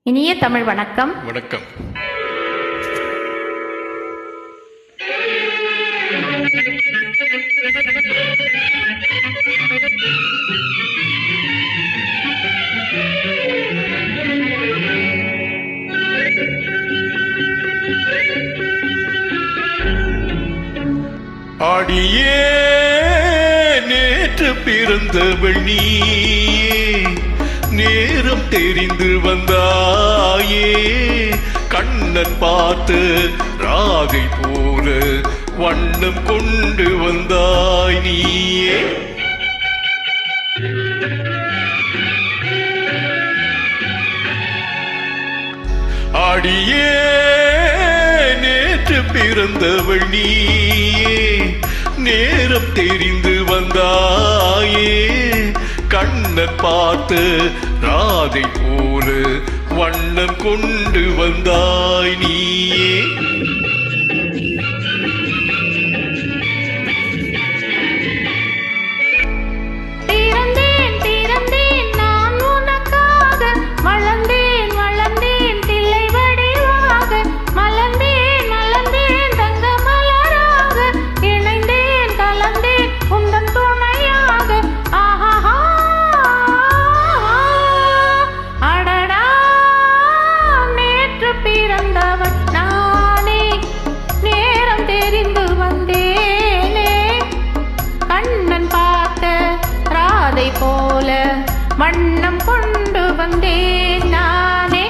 இனிய தமிழ் வணக்கம். வணக்கம். ஆடியே நேற்று பிறந்தவள் நீயே, நேரம் தெரிந்து வந்தாயே, கண்ணன் பார்த்து ராகை போல வண்ணம் கொண்டு வந்தாய் நீயே. ஆடியே நேற்று பிறந்தவள் நீயே, நேரம் தெரிந்து வந்தாயே, கண்ணன் பார்த்து ராதை போல வண்ணம் கொண்டு வந்தாய் நீயே. போல வண்ணம் கொண்டு வந்தேன் நானே.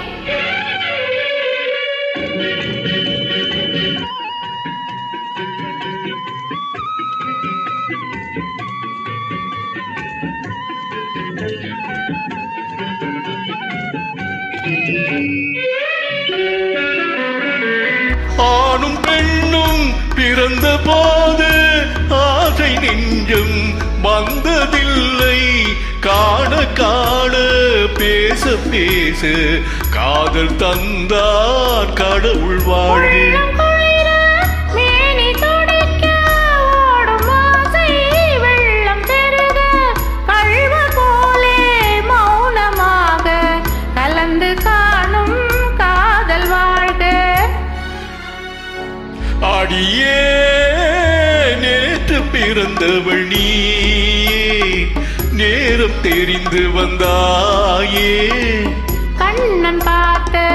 ஆணும் பெண்ணும் பிறந்த போது ஆசை நெஞ்சம் வந்ததில்லை, காண காண பேச பேச காதல் தந்தார் கடவுள் வாழ்வு. ஆடியே நேற்று பிறந்தவள் நீயே, நேரம் தெரிந்து வந்தாயே, கண்ணன் பார்த்த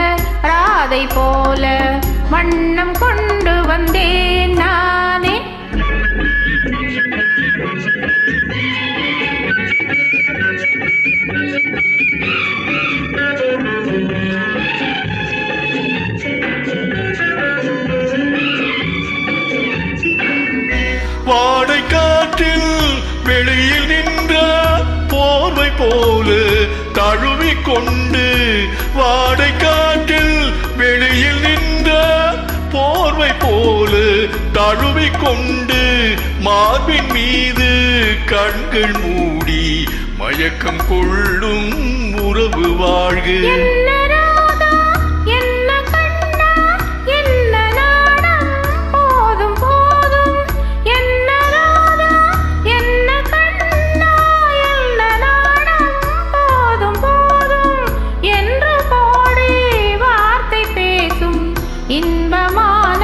ராதை போல வண்ணம் கொண்டு வந்தேன் நானே. வாடை காற்றில் வெளியில் நின்ற போர்வை போல தழுவி கொண்டு, வாடை காற்றில் வெளியில் நின்ற போர்வை போல தழுவி கொண்டு, மார்பின் மீது கண்கள் மூடி மயக்கம் கொள்ளும் உறவு வாழ்க. இன்பமான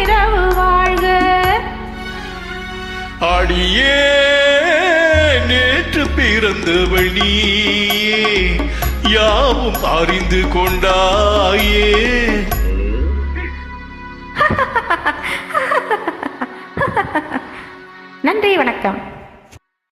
இரவு வாழ்க. ஆடியே நேற்று பிறந்தவள் நீயே, யாவும் அறிந்து கொண்டாயே. நன்றி, வணக்கம்.